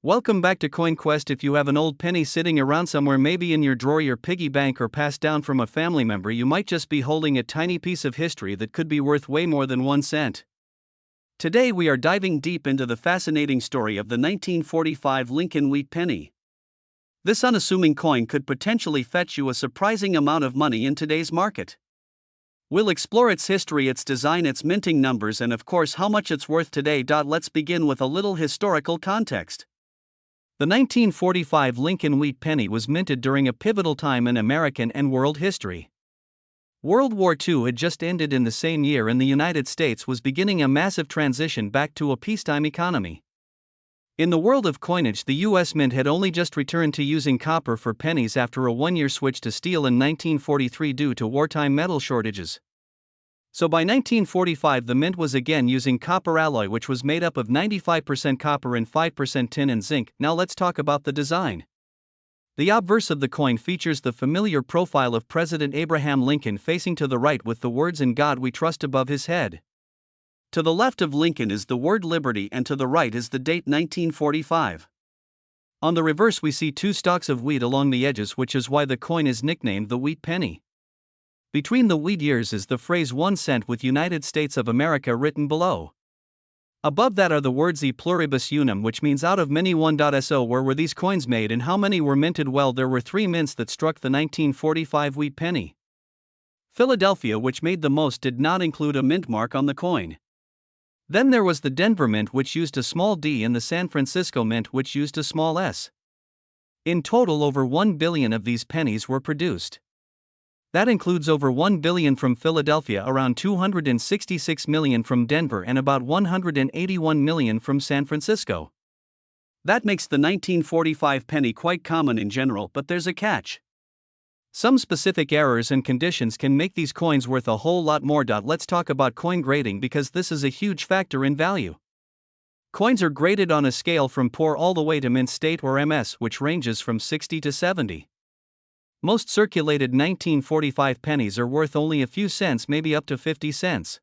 Welcome back to CoinQuest. If you have an old penny sitting around somewhere, maybe in your drawer, your piggy bank, or passed down from a family member, you might just be holding a tiny piece of history that could be worth way more than 1 cent. Today we are diving deep into the fascinating story of the 1945 Lincoln wheat penny. This unassuming coin could potentially fetch you a surprising amount of money in today's market. We'll explore its history, its design, its minting numbers, and of course how much it's worth today. Let's begin with a little historical context. The 1945 Lincoln wheat penny was minted during a pivotal time in American and world history. World War II had just ended in the same year, and the United States was beginning a massive transition back to a peacetime economy. In the world of coinage, the U.S. Mint had only just returned to using copper for pennies after a one-year switch to steel in 1943 due to wartime metal shortages. So by 1945 the Mint was again using copper alloy, which was made up of 95% copper and 5% tin and zinc. Now let's talk about the design. The obverse of the coin features the familiar profile of President Abraham Lincoln facing to the right with the words "In God We Trust" above his head. To the left of Lincoln is the word liberty, and to the right is the date 1945. On the reverse we see two stalks of wheat along the edges, which is why the coin is nicknamed the wheat penny. Between the wheat years is the phrase 1 cent with United States of America written below. Above that are the words E pluribus unum, which means out of many one. So where were these coins made and how many were minted? Well, there were three mints that struck the 1945 wheat penny. Philadelphia, which made the most, did not include a mint mark on the coin. Then there was the Denver Mint, which used a small d, and the San Francisco Mint, which used a small s. In total, over 1 billion of these pennies were produced. That includes over 1 billion from Philadelphia, around 266 million from Denver, and about 181 million from San Francisco. That makes the 1945 penny quite common in general, but there's a catch. Some specific errors and conditions can make these coins worth a whole lot more. Let's talk about coin grading, because this is a huge factor in value. Coins are graded on a scale from poor all the way to mint state, or MS, which ranges from 60 to 70. Most circulated 1945 pennies are worth only a few cents, maybe up to 50 cents.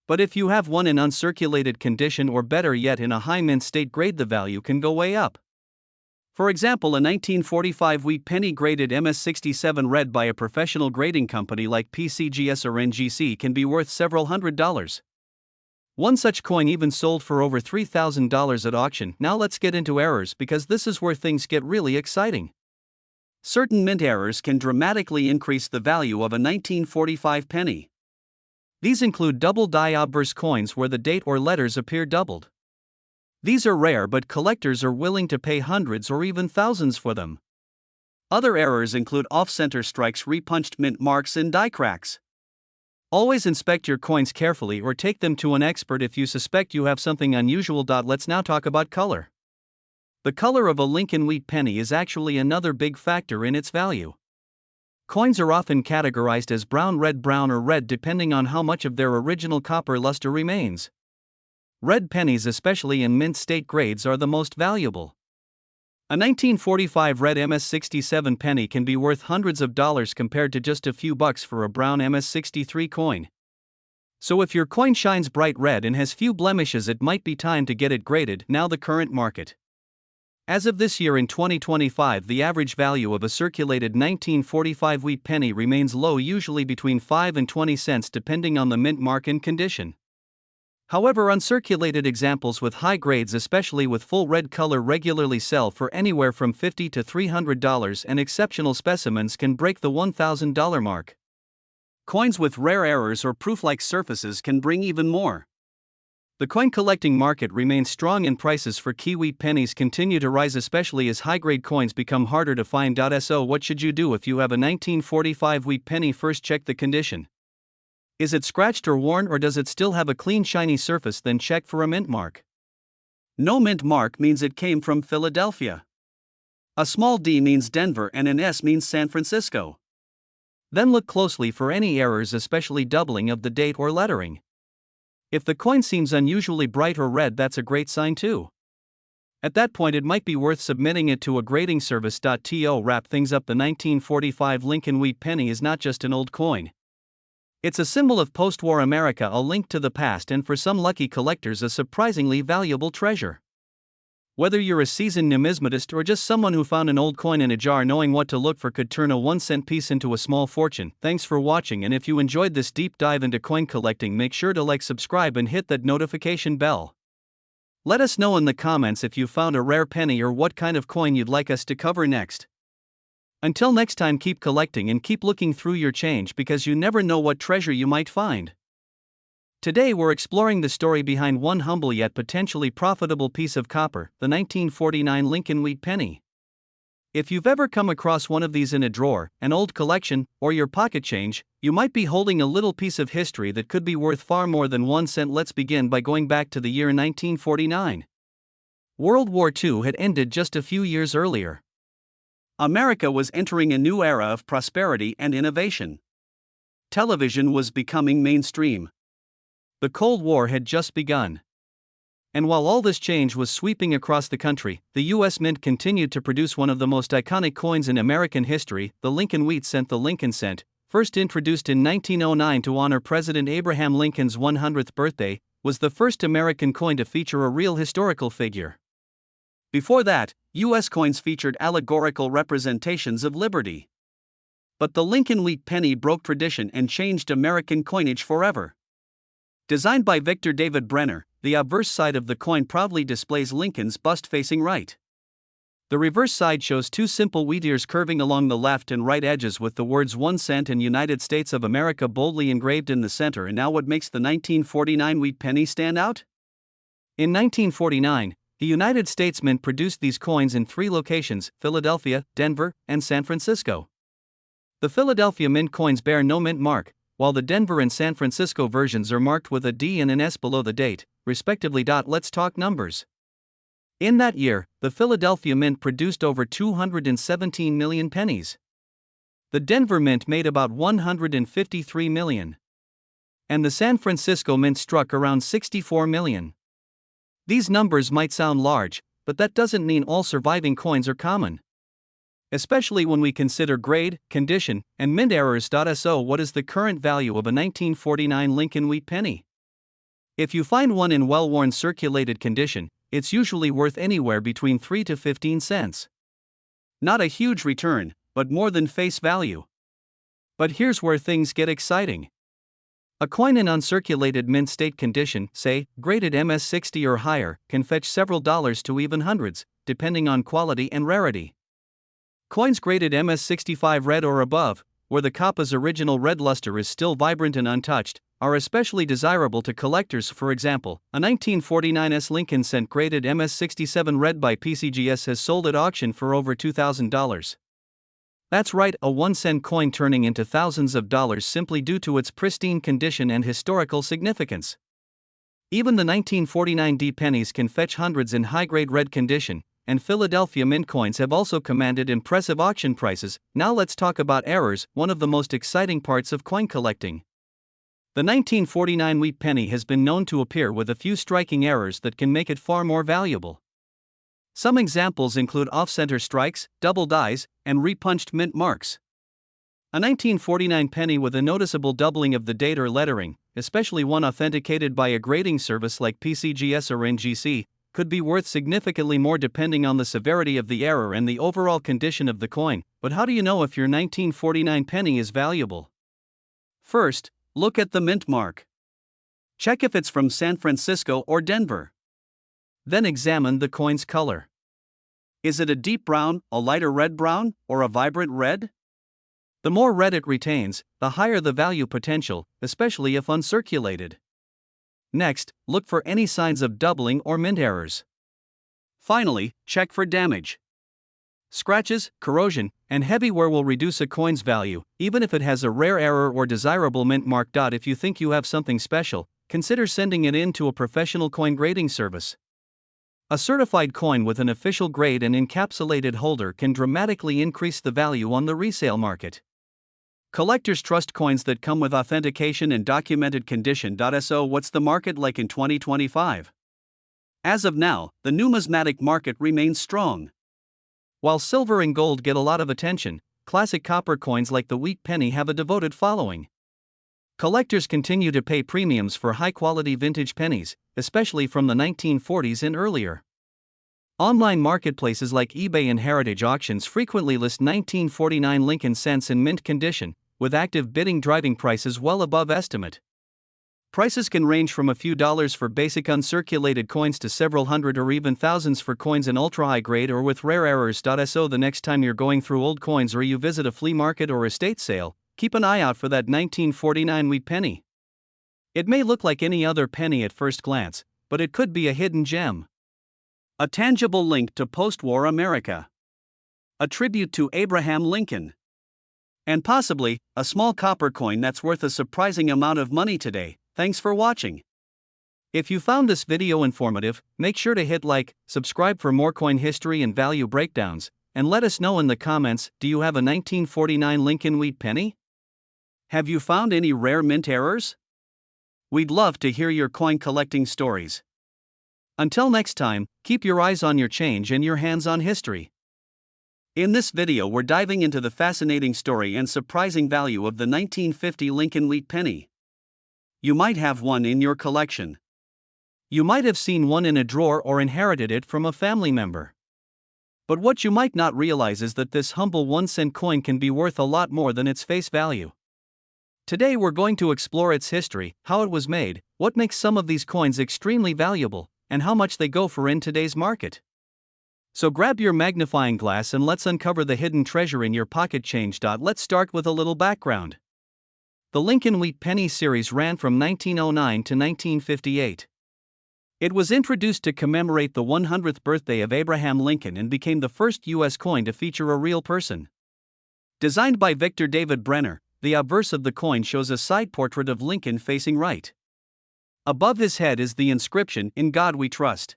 But if you have one in uncirculated condition, or better yet in a high mint state grade, the value can go way up. For example, a 1945 wheat penny graded MS67 red by a professional grading company like PCGS or NGC can be worth several $100s. One such coin even sold for over $3,000 at auction. Now let's get into errors, because this is where things get really exciting. Certain mint errors can dramatically increase the value of a 1945 penny. These include double die obverse coins where the date or letters appear doubled. These are rare, but collectors are willing to pay hundreds or even thousands for them. Other errors include off-center strikes, repunched mint marks, and die cracks. Always inspect your coins carefully or take them to an expert if you suspect you have something unusual. Let's now talk about color. The color of a Lincoln wheat penny is actually another big factor in its value. Coins are often categorized as brown, red, brown, or red depending on how much of their original copper luster remains. Red pennies, especially in mint state grades, are the most valuable. A 1945 red MS67 penny can be worth hundreds of dollars compared to just a few bucks for a brown MS63 coin. So if your coin shines bright red and has few blemishes, it might be time to get it graded. Now the current market. As of this year in 2025, the average value of a circulated 1945 wheat penny remains low, usually between 5 and 20 cents depending on the mint mark and condition. However, uncirculated examples with high grades, especially with full red color, regularly sell for anywhere from $50 to $300, and exceptional specimens can break the $1,000 mark. Coins with rare errors or proof-like surfaces can bring even more. The coin collecting market remains strong, and prices for key wheat pennies continue to rise, especially as high-grade coins become harder to find. So what should you do if you have a 1945 wheat penny? First, check the condition. Is it scratched or worn, or does it still have a clean, shiny surface? Then check for a mint mark. No mint mark means it came from Philadelphia. A small d means Denver, and an s means San Francisco. Then look closely for any errors, especially doubling of the date or lettering. If the coin seems unusually bright or red, that's a great sign too. At that point, it might be worth submitting it to a grading service. To wrap things up, the 1945 Lincoln wheat penny is not just an old coin. It's a symbol of post-war America, a link to the past, and for some lucky collectors, a surprisingly valuable treasure. Whether you're a seasoned numismatist or just someone who found an old coin in a jar, knowing what to look for could turn a 1-cent piece into a small fortune. Thanks for watching, and if you enjoyed this deep dive into coin collecting, make sure to like, subscribe, and hit that notification bell. Let us know in the comments if you found a rare penny or what kind of coin you'd like us to cover next. Until next time, keep collecting and keep looking through your change, because you never know what treasure you might find. Today we're exploring the story behind one humble yet potentially profitable piece of copper, the 1949 Lincoln wheat penny. If you've ever come across one of these in a drawer, an old collection, or your pocket change, you might be holding a little piece of history that could be worth far more than 1 cent. Let's begin by going back to the year 1949. World War II had ended just a few years earlier. America was entering a new era of prosperity and innovation. Television was becoming mainstream. The Cold War had just begun. And while all this change was sweeping across the country, the U.S. Mint continued to produce one of the most iconic coins in American history, the Lincoln wheat cent. The Lincoln cent, first introduced in 1909 to honor President Abraham Lincoln's 100th birthday, was the first American coin to feature a real historical figure. Before that, U.S. coins featured allegorical representations of liberty. But the Lincoln wheat penny broke tradition and changed American coinage forever. Designed by Victor David Brenner, the obverse side of the coin proudly displays Lincoln's bust facing right. The reverse side shows two simple wheat ears curving along the left and right edges, with the words 1 cent and United States of America boldly engraved in the center. And now, what makes the 1949 wheat penny stand out? In 1949, the United States Mint produced these coins in 3 locations: Philadelphia, Denver, and San Francisco. The Philadelphia Mint coins bear no mint mark, while the Denver and San Francisco versions are marked with a D and an S below the date, respectively. Let's talk numbers. In that year, the Philadelphia Mint produced over 217 million pennies. The Denver Mint made about 153 million. And the San Francisco Mint struck around 64 million. These numbers might sound large, but that doesn't mean all surviving coins are common. Especially when we consider grade, condition, and mint errors. So, what is the current value of a 1949 Lincoln wheat penny? If you find one in well-worn circulated condition, it's usually worth anywhere between 3 to 15 cents. Not a huge return, but more than face value. But here's where things get exciting. A coin in uncirculated mint state condition, say, graded MS-60 or higher, can fetch several dollars to even hundreds, depending on quality and rarity. Coins graded MS-65 red or above, where the copper's original red luster is still vibrant and untouched, are especially desirable to collectors. For example, a 1949 Lincoln cent graded MS-67 red by PCGS has sold at auction for over $2,000. That's right, a 1-cent coin turning into thousands of dollars simply due to its pristine condition and historical significance. Even the 1949 D pennies can fetch hundreds in high-grade red condition, and Philadelphia Mint coins have also commanded impressive auction prices. Now let's talk about errors, one of the most exciting parts of coin collecting. The 1949 wheat penny has been known to appear with a few striking errors that can make it far more valuable. Some examples include off-center strikes, double dies, and repunched mint marks. A 1949 penny with a noticeable doubling of the date or lettering, especially one authenticated by a grading service like PCGS or NGC, could be worth significantly more depending on the severity of the error and the overall condition of the coin. But how do you know if your 1949 penny is valuable? First, look at the mint mark. Check if it's from San Francisco or Denver. Then examine the coin's color. Is it a deep brown, a lighter red-brown, or a vibrant red? The more red it retains, the higher the value potential, especially if uncirculated. Next, look for any signs of doubling or mint errors. Finally, check for damage. Scratches, corrosion, and heavy wear will reduce a coin's value, even if it has a rare error or desirable mint mark. If you think you have something special, consider sending it in to a professional coin grading service. A certified coin with an official grade and encapsulated holder can dramatically increase the value on the resale market. Collectors trust coins that come with authentication and documented condition. So, what's the market like in 2025? As of now, the numismatic market remains strong. While silver and gold get a lot of attention, classic copper coins like the wheat penny have a devoted following. Collectors continue to pay premiums for high-quality vintage pennies, especially from the 1940s and earlier. Online marketplaces like eBay and Heritage Auctions frequently list 1949 Lincoln cents in mint condition, with active bidding driving prices well above estimate. Prices can range from a few dollars for basic uncirculated coins to several hundred or even thousands for coins in ultra-high grade or with rarest. So the next time you're going through old coins or you visit a flea market or estate sale, keep an eye out for that 1949 wheat penny. It may look like any other penny at first glance, but it could be a hidden gem. A tangible link to post-war America. A tribute to Abraham Lincoln. And possibly, a small copper coin that's worth a surprising amount of money today. Thanks for watching. If you found this video informative, make sure to hit like, subscribe for more coin history and value breakdowns, and let us know in the comments, do you have a 1949 Lincoln wheat penny? Have you found any rare mint errors? We'd love to hear your coin collecting stories. Until next time, keep your eyes on your change and your hands on history. In this video we're diving into the fascinating story and surprising value of the 1950 Lincoln wheat penny. You might have one in your collection. You might have seen one in a drawer or inherited it from a family member. But what you might not realize is that this humble 1-cent coin can be worth a lot more than its face value. Today we're going to explore its history, how it was made, what makes some of these coins extremely valuable, and how much they go for in today's market. So grab your magnifying glass and let's uncover the hidden treasure in your pocket change. Let's start with a little background. The Lincoln Wheat Penny series ran from 1909 to 1958. It was introduced to commemorate the 100th birthday of Abraham Lincoln and became the first U.S. coin to feature a real person. Designed by Victor David Brenner, the obverse of the coin shows a side portrait of Lincoln facing right. Above his head is the inscription, "In God We Trust."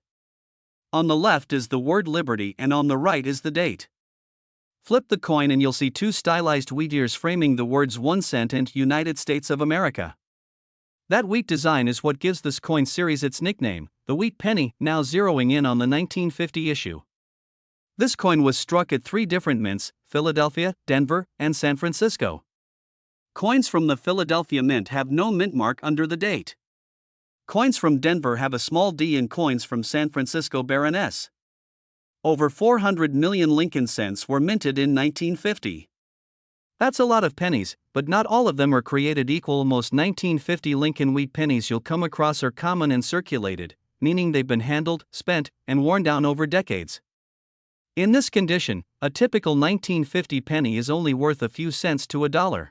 On the left is the word liberty and on the right is the date. Flip the coin and you'll see two stylized wheat ears framing the words 1 cent and United States of America. That wheat design is what gives this coin series its nickname, the wheat penny, now zeroing in on the 1950 issue. This coin was struck at 3 different mints, Philadelphia, Denver, and San Francisco. Coins from the Philadelphia Mint have no mint mark under the date. Coins from Denver have a small d in coins from San Francisco Baroness. Over 400 million Lincoln cents were minted in 1950. That's a lot of pennies, but not all of them are created equal. Most 1950 Lincoln wheat pennies you'll come across are common and circulated, meaning they've been handled, spent, and worn down over decades. In this condition, a typical 1950 penny is only worth a few cents to $1.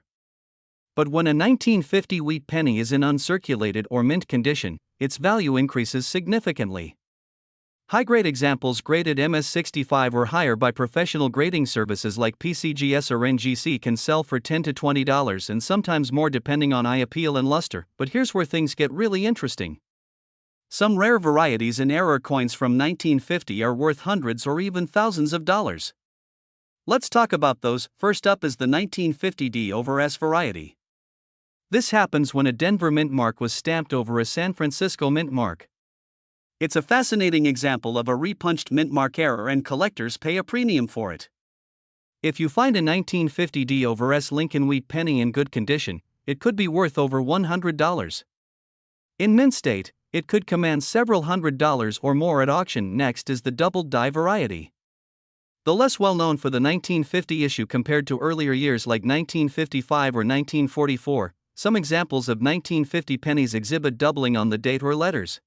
But when a 1950 wheat penny is in uncirculated or mint condition, its value increases significantly. High-grade examples graded MS65 or higher by professional grading services like PCGS or NGC can sell for $10 to $20 and sometimes more depending on eye appeal and luster, but here's where things get really interesting. Some rare varieties and error coins from 1950 are worth hundreds or even thousands of dollars. Let's talk about those. First up is the 1950 D/S variety. This happens when a Denver mint mark was stamped over a San Francisco mint mark. It's a fascinating example of a repunched mint mark error and collectors pay a premium for it. If you find a 1950 D/S Lincoln wheat penny in good condition, it could be worth over $100. In mint state, it could command several $100s or more at auction. Next is the doubled die variety. Though less well known for the 1950 issue compared to earlier years like 1955 or 1944, some examples of 1950 pennies exhibit doubling on the date or letters.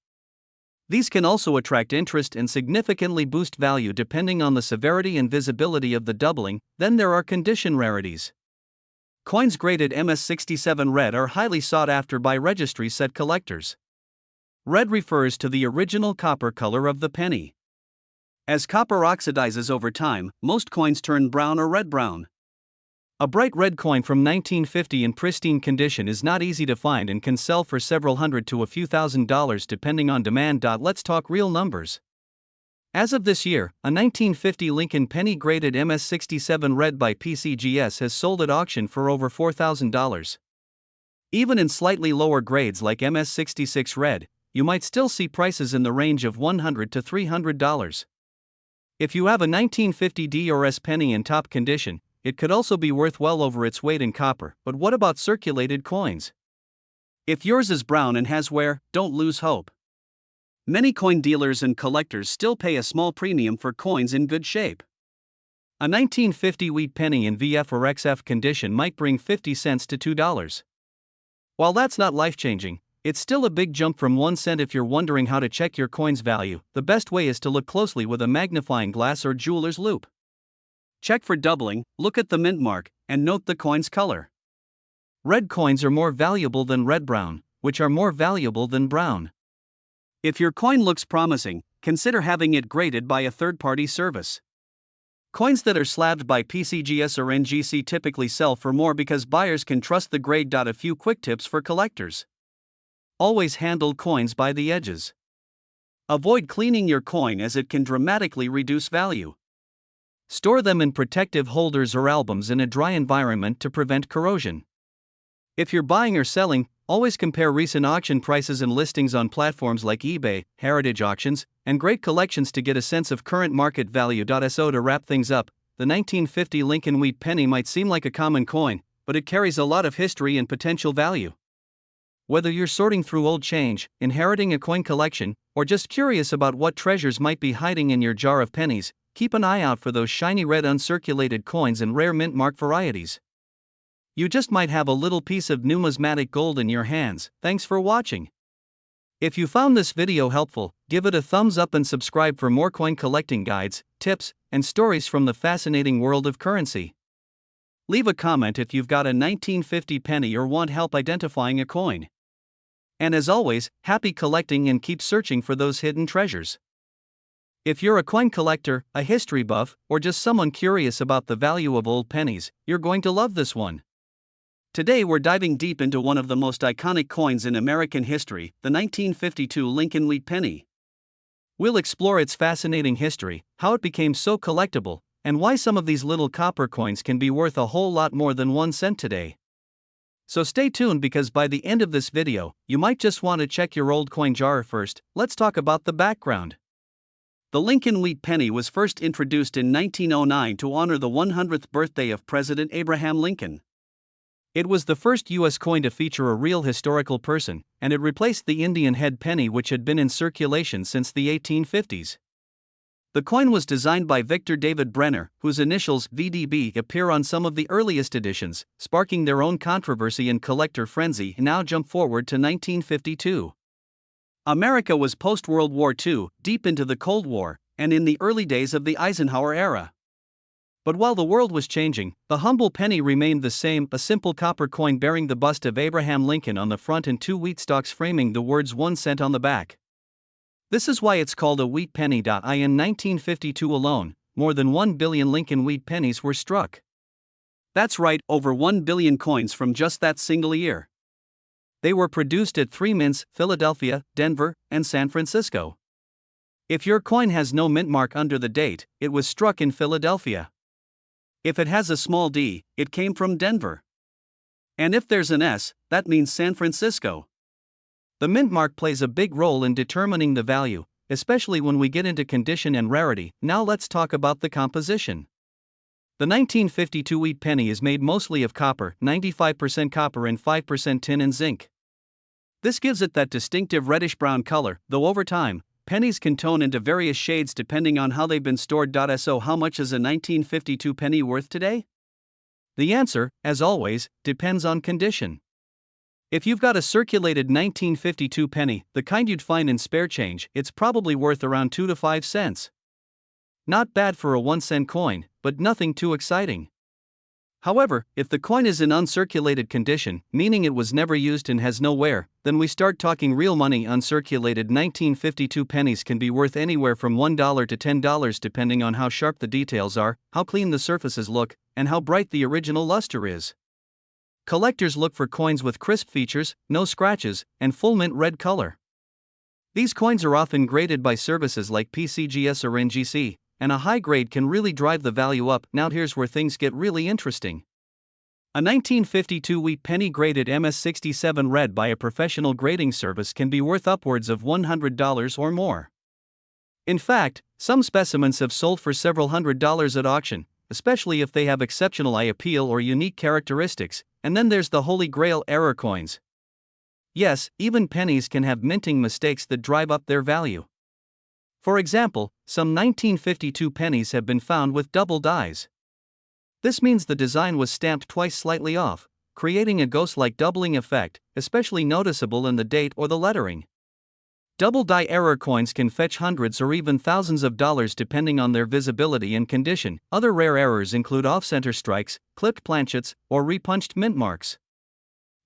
These can also attract interest and significantly boost value depending on the severity and visibility of the doubling. Then there are condition rarities. Coins graded MS67 red are highly sought after by registry set collectors. Red refers to the original copper color of the penny. As copper oxidizes over time, most coins turn brown or red-brown. A bright red coin from 1950 in pristine condition is not easy to find and can sell for several hundred to a few $1,000s depending on demand. Let's talk real numbers. As of this year, a 1950 Lincoln penny graded MS67 red by PCGS has sold at auction for over $4,000. Even in slightly lower grades like MS66 red, you might still see prices in the range of $100 to $300. If you have a 1950 D/S penny in top condition, it could also be worth well over its weight in copper. But what about circulated coins? If yours is brown and has wear, don't lose hope. Many coin dealers and collectors still pay a small premium for coins in good shape. A 1950 wheat penny in VF or XF condition might bring 50 cents to $2. While that's not life-changing, it's still a big jump from 1 cent. If you're wondering how to check your coin's value, the best way is to look closely with a magnifying glass or jeweler's loupe. Check for doubling, look at the mint mark, and note the coin's color. Red coins are more valuable than red-brown, which are more valuable than brown. If your coin looks promising, consider having it graded by a third-party service. Coins that are slabbed by PCGS or NGC typically sell for more because buyers can trust the grade. A few quick tips for collectors. Always handle coins by the edges. Avoid cleaning your coin as it can dramatically reduce value. Store them in protective holders or albums in a dry environment to prevent corrosion. If you're buying or selling, always compare recent auction prices and listings on platforms like eBay, Heritage Auctions, and Great Collections to get a sense of current market value. So to wrap things up, the 1950 Lincoln wheat penny might seem like a common coin, but it carries a lot of history and potential value. Whether you're sorting through old change, inheriting a coin collection, or just curious about what treasures might be hiding in your jar of pennies, keep an eye out for those shiny red uncirculated coins and rare mint mark varieties. You just might have a little piece of numismatic gold in your hands. Thanks for watching. If you found this video helpful, give it a thumbs up and subscribe for more coin collecting guides, tips, and stories from the fascinating world of currency. Leave a comment if you've got a 1950 penny or want help identifying a coin. And as always, happy collecting and keep searching for those hidden treasures. If you're a coin collector, a history buff, or just someone curious about the value of old pennies, you're going to love this one. Today we're diving deep into one of the most iconic coins in American history, the 1952 Lincoln wheat penny. We'll explore its fascinating history, how it became so collectible, and why some of these little copper coins can be worth a whole lot more than 1 cent today. So stay tuned because by the end of this video, you might just want to check your old coin jar. First, let's talk about the background. The Lincoln wheat penny was first introduced in 1909 to honor the 100th birthday of President Abraham Lincoln. It was the first U.S. coin to feature a real historical person, and it replaced the Indian head penny which had been in circulation since the 1850s. The coin was designed by Victor David Brenner, whose initials VDB appear on some of the earliest editions, sparking their own controversy and collector frenzy. Now jump forward to 1952. America was post-World War II, deep into the Cold War, and in the early days of the Eisenhower era. But while the world was changing, the humble penny remained the same, a simple copper coin bearing the bust of Abraham Lincoln on the front and 2 wheat stalks framing the words 1 cent on the back. This is why it's called a wheat penny. In 1952 alone, more than 1 billion Lincoln wheat pennies were struck. That's right, over 1 billion coins from just that single year. They were produced at 3 mints, Philadelphia, Denver, and San Francisco. If your coin has no mint mark under the date, it was struck in Philadelphia. If it has a small d, it came from Denver. And if there's an S, that means San Francisco. The mint mark plays a big role in determining the value, especially when we get into condition and rarity. Now let's talk about the composition. The 1952 wheat penny is made mostly of copper, 95% copper and 5% tin and zinc. This gives it that distinctive reddish-brown color, though over time, pennies can tone into various shades depending on how they've been stored. So how much is a 1952 penny worth today? The answer, as always, depends on condition. If you've got a circulated 1952 penny, the kind you'd find in spare change, it's probably worth around 2 to 5 cents. Not bad for a 1 cent coin, but nothing too exciting. However, if the coin is in uncirculated condition, meaning it was never used and has no wear, then we start talking real money. Uncirculated 1952 pennies can be worth anywhere from $1 to $10 depending on how sharp the details are, how clean the surfaces look, and how bright the original luster is. Collectors look for coins with crisp features, no scratches, and full mint red color. These coins are often graded by services like PCGS or NGC, and a high grade can really drive the value up. Now here's where things get really interesting. A 1952 wheat penny graded MS67 red by a professional grading service can be worth upwards of $100 or more. In fact, some specimens have sold for several $100s at auction, especially if they have exceptional eye appeal or unique characteristics. And then there's the holy grail error coins. Yes, even pennies can have minting mistakes that drive up their value. For example, some 1952 pennies have been found with double dies. This means the design was stamped twice slightly off, creating a ghost-like doubling effect, especially noticeable in the date or the lettering. Double die error coins can fetch hundreds or even thousands of dollars depending on their visibility and condition. Other rare errors include off-center strikes, clipped planchets, or repunched mint marks.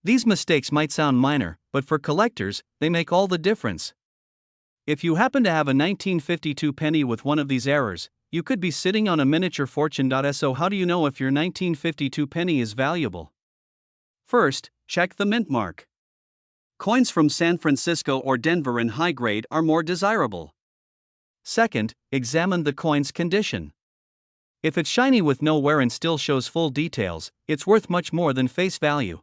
These mistakes might sound minor, but for collectors, they make all the difference. If you happen to have a 1952 penny with one of these errors, you could be sitting on a miniature fortune. So how do you know if your 1952 penny is valuable? First, check the mint mark. Coins from San Francisco or Denver in high grade are more desirable. Second, examine the coin's condition. If it's shiny with no wear and still shows full details, it's worth much more than face value.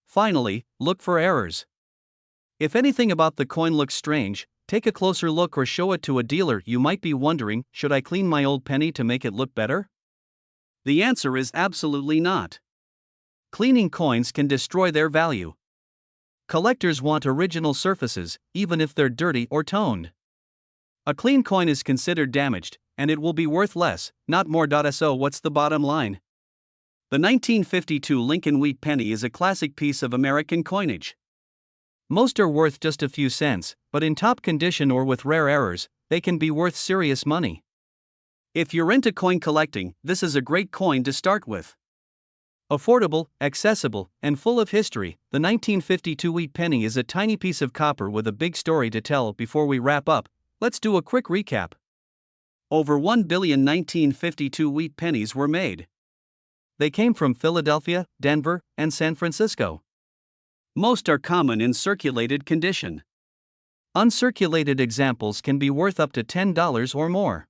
Finally, look for errors. If anything about the coin looks strange, take a closer look or show it to a dealer. You might be wondering, should I clean my old penny to make it look better? The answer is absolutely not. Cleaning coins can destroy their value. Collectors want original surfaces, even if they're dirty or toned. A clean coin is considered damaged, and it will be worth less, not more. So what's the bottom line? The 1952 Lincoln wheat penny is a classic piece of American coinage. Most are worth just a few cents, but in top condition or with rare errors, they can be worth serious money. If you're into coin collecting, this is a great coin to start with. Affordable, accessible, and full of history, the 1952 wheat penny is a tiny piece of copper with a big story to tell. Before we wrap up, let's do a quick recap. Over 1 billion 1952 wheat pennies were made. They came from Philadelphia, Denver, and San Francisco. Most are common in circulated condition. Uncirculated examples can be worth up to $10 or more.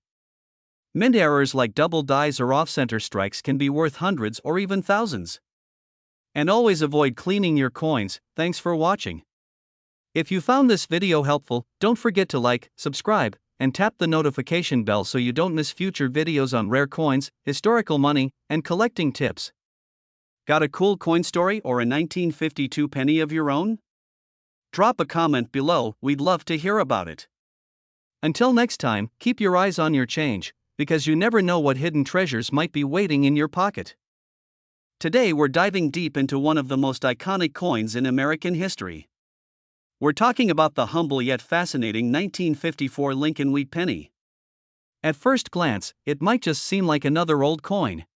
Mint errors like double dies or off-center strikes can be worth hundreds or even thousands. And always avoid cleaning your coins. Thanks for watching. If you found this video helpful, don't forget to like, subscribe, and tap the notification bell so you don't miss future videos on rare coins, historical money, and collecting tips. Got a cool coin story or a 1952 penny of your own? Drop a comment below, we'd love to hear about it. Until next time, keep your eyes on your change, because you never know what hidden treasures might be waiting in your pocket. Today we're diving deep into one of the most iconic coins in American history. We're talking about the humble yet fascinating 1954 Lincoln wheat penny. At first glance, it might just seem like another old coin.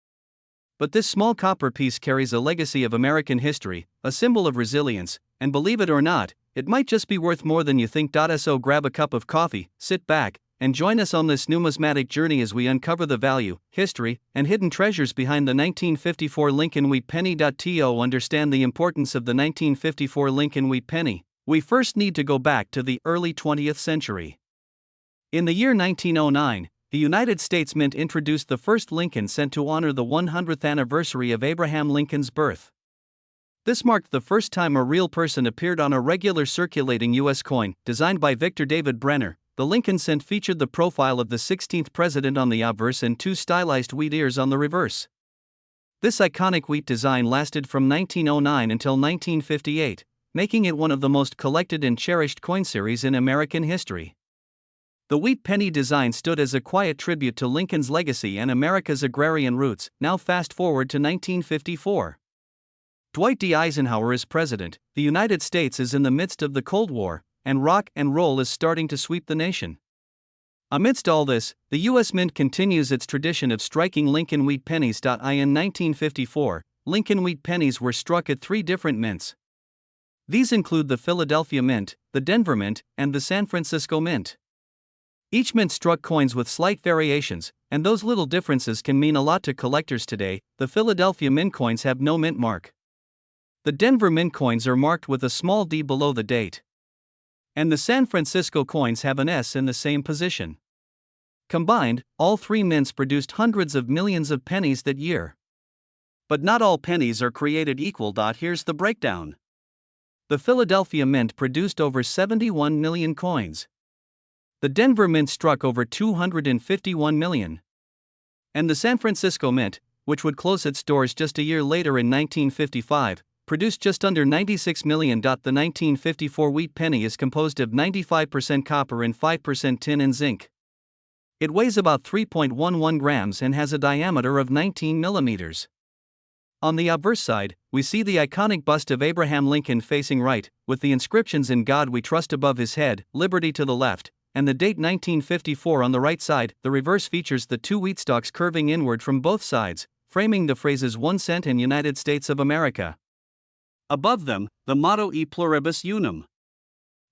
But this small copper piece carries a legacy of American history, a symbol of resilience, and believe it or not, it might just be worth more than you think. So grab a cup of coffee, sit back, and join us on this numismatic journey as we uncover the value, history, and hidden treasures behind the 1954 Lincoln wheat penny. To understand the importance of the 1954 Lincoln wheat penny, we first need to go back to the early 20th century. In the year 1909, the United States Mint introduced the first Lincoln cent to honor the 100th anniversary of Abraham Lincoln's birth. This marked the first time a real person appeared on a regular circulating U.S. coin. Designed by Victor David Brenner, the Lincoln cent featured the profile of the 16th president on the obverse and two stylized wheat ears on the reverse. This iconic wheat design lasted from 1909 until 1958, making it one of the most collected and cherished coin series in American history. The wheat penny design stood as a quiet tribute to Lincoln's legacy and America's agrarian roots. Now fast forward to 1954. Dwight D. Eisenhower is president, the United States is in the midst of the Cold War, and rock and roll is starting to sweep the nation. Amidst all this, the U.S. Mint continues its tradition of striking Lincoln wheat pennies. In 1954, Lincoln wheat pennies were struck at 3 different mints. These include the Philadelphia Mint, the Denver Mint, and the San Francisco Mint. Each mint struck coins with slight variations, and those little differences can mean a lot to collectors today. The Philadelphia Mint coins have no mint mark. The Denver Mint coins are marked with a small d below the date. And the San Francisco coins have an S in the same position. Combined, all 3 mints produced hundreds of millions of pennies that year. But not all pennies are created equal. Here's the breakdown. The Philadelphia Mint produced over 71 million coins. The Denver Mint struck over 251 million. And the San Francisco Mint, which would close its doors just a year later in 1955, produced just under 96 million. The 1954 wheat penny is composed of 95% copper and 5% tin and zinc. It weighs about 3.11 grams and has a diameter of 19 millimeters. On the obverse side, we see the iconic bust of Abraham Lincoln facing right, with the inscriptions "In God We Trust" above his head, "Liberty" to the left, and the date 1954 on the right side. The reverse features the two wheat stalks curving inward from both sides, framing the phrases 1 cent and United States of America. Above them, the motto "E pluribus unum."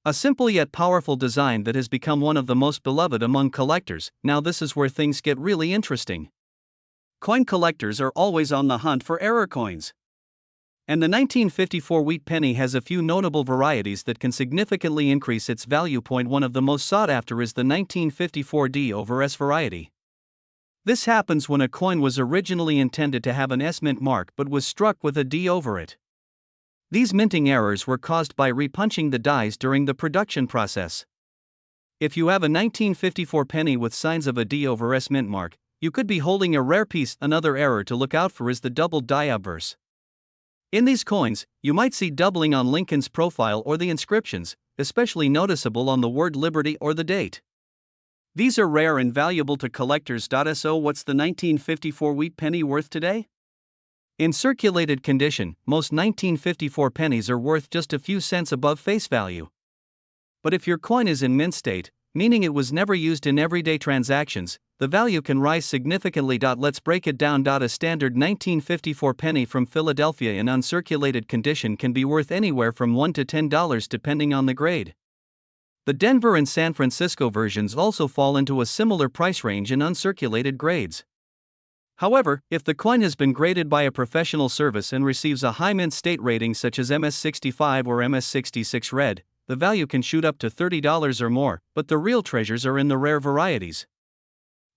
A simple yet powerful design that has become one of the most beloved among collectors. Now this is where things get really interesting. Coin collectors are always on the hunt for error coins. And the 1954 wheat penny has a few notable varieties that can significantly increase its value. One of the most sought after is the 1954 D/S variety. This happens when a coin was originally intended to have an S mint mark but was struck with a D over it. These minting errors were caused by repunching the dies during the production process. If you have a 1954 penny with signs of a D/S mint mark, you could be holding a rare piece. Another error to look out for is the doubled die obverse. In these coins, you might see doubling on Lincoln's profile or the inscriptions, especially noticeable on the word "Liberty" or the date. These are rare and valuable to collectors. So what's the 1954 wheat penny worth today? In circulated condition, most 1954 pennies are worth just a few cents above face value. But if your coin is in mint state, meaning it was never used in everyday transactions, the value can rise significantly. Let's break it down. A standard 1954 penny from Philadelphia in uncirculated condition can be worth anywhere from $1 to $10 depending on the grade. The Denver and San Francisco versions also fall into a similar price range in uncirculated grades. However, if the coin has been graded by a professional service and receives a high mint state rating such as MS65 or MS66 red, the value can shoot up to $30 or more, but the real treasures are in the rare varieties.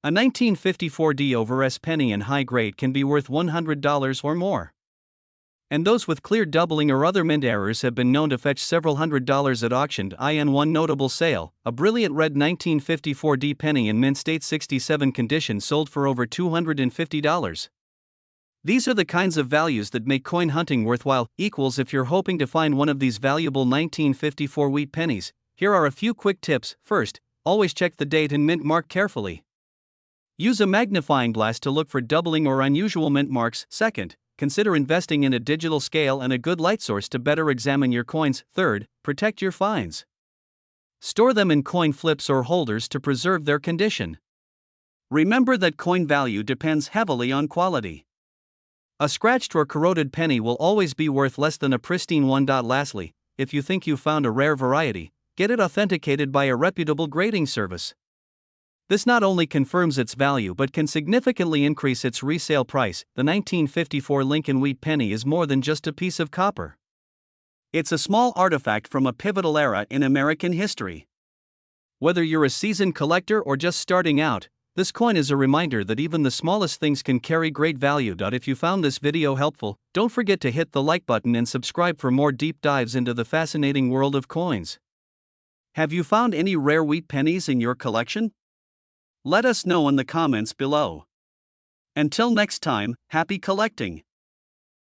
A 1954 D/S penny in high grade can be worth $100 or more. And those with clear doubling or other mint errors have been known to fetch several $100s at auction. In one notable sale, a brilliant red 1954 D penny in mint state 67 condition sold for over $250. These are the kinds of values that make coin hunting worthwhile. If you're hoping to find one of these valuable 1954 wheat pennies, here are a few quick tips. First, always check the date and mint mark carefully. Use a magnifying glass to look for doubling or unusual mint marks. Second, consider investing in a digital scale and a good light source to better examine your coins. Third, protect your finds. Store them in coin flips or holders to preserve their condition. Remember that coin value depends heavily on quality. A scratched or corroded penny will always be worth less than a pristine one. Lastly, if you think you found a rare variety, get it authenticated by a reputable grading service. This not only confirms its value but can significantly increase its resale price. The 1954 Lincoln wheat penny is more than just a piece of copper. It's a small artifact from a pivotal era in American history. Whether you're a seasoned collector or just starting out, this coin is a reminder that even the smallest things can carry great value. If you found this video helpful, don't forget to hit the like button and subscribe for more deep dives into the fascinating world of coins. Have you found any rare wheat pennies in your collection? Let us know in the comments below. Until next time, happy collecting!